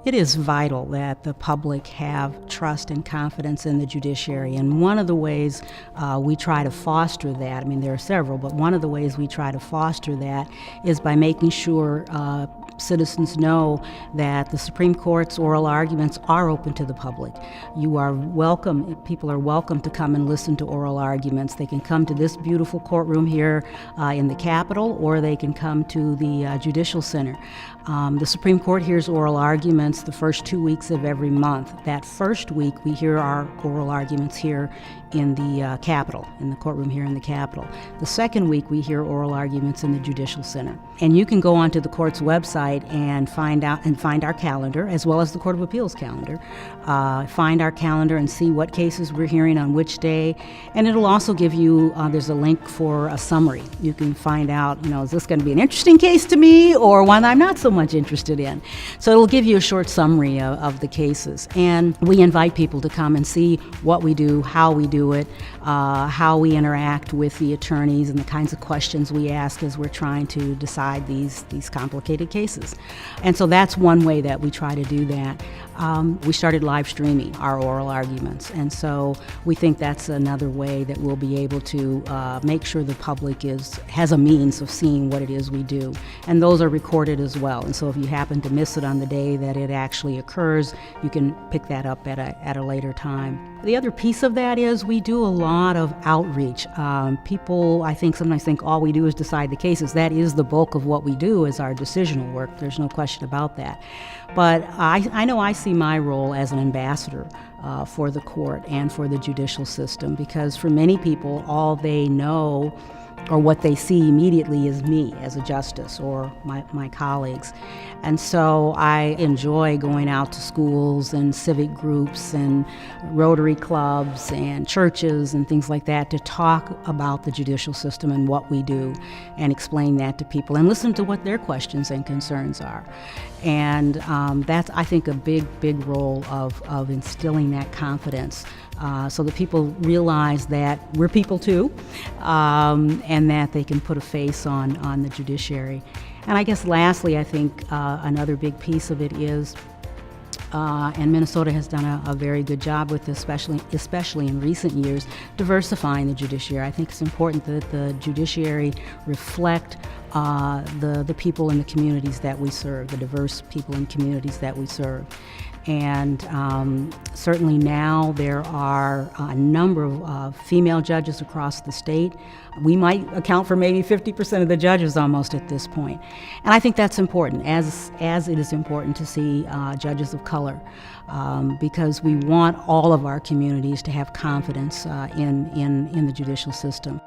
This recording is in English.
It is vital that the public have trust and confidence in the judiciary, and one of the ways we try to foster that, I mean there are several, but one of the ways we try to foster that is by making sure citizens know that the Supreme Court's oral arguments are open to the public. You are welcome, people are welcome to come and listen to oral arguments. They can come to this beautiful courtroom here in the Capitol, or they can come to the Judicial Center. The Supreme Court hears oral arguments the first 2 weeks of every month. That first week we hear our oral arguments here in the Capitol, in the courtroom here in the Capitol. The second week we hear oral arguments in the Judicial Center. And you can go onto the court's website and find our calendar, as well as the Court of Appeals calendar. Find our calendar and see what cases we're hearing on which day. And it'll also give you, there's a link for a summary. You can find out, is this going to be an interesting case to me or one I'm not so much interested in? So it'll give you a short summary of the cases. And we invite people to come and see what we do, how we do it, how we interact with the attorneys, and the kinds of questions we ask as we're trying to decide these complicated cases. And so that's one way that we try to do that. We started live streaming our oral arguments, and so we think that's another way that we'll be able to make sure the public has a means of seeing what it is we do. And those are recorded as well, and so if you happen to miss it on the day that it actually occurs, you can pick that up at a later time. The other piece of that is we do a lot of outreach. People, I think, sometimes think all we do is decide the cases. That is the bulk of what we do, is our decisional work. There's no question about that. But I know I see my role as an ambassador for the court and for the judicial system, because for many people, all they know or what they see immediately is me as a justice or my colleagues. And so I enjoy going out to schools and civic groups and Rotary clubs and churches and things like that to talk about the judicial system and what we do, and explain that to people and listen to what their questions and concerns are. And that's, I think, a big role of instilling that confidence, so that people realize that we're people too, and that they can put a face on the judiciary. And I guess lastly, I think another big piece of it is, and Minnesota has done a very good job with this, especially in recent years, diversifying the judiciary. I think it's important that the judiciary reflect the people in the communities that we serve, the diverse people in communities that we serve. And certainly now there are a number of female judges across the state. We might account for maybe 50% of the judges almost at this point. And I think that's important, as it is important to see judges of color, because we want all of our communities to have confidence in the judicial system.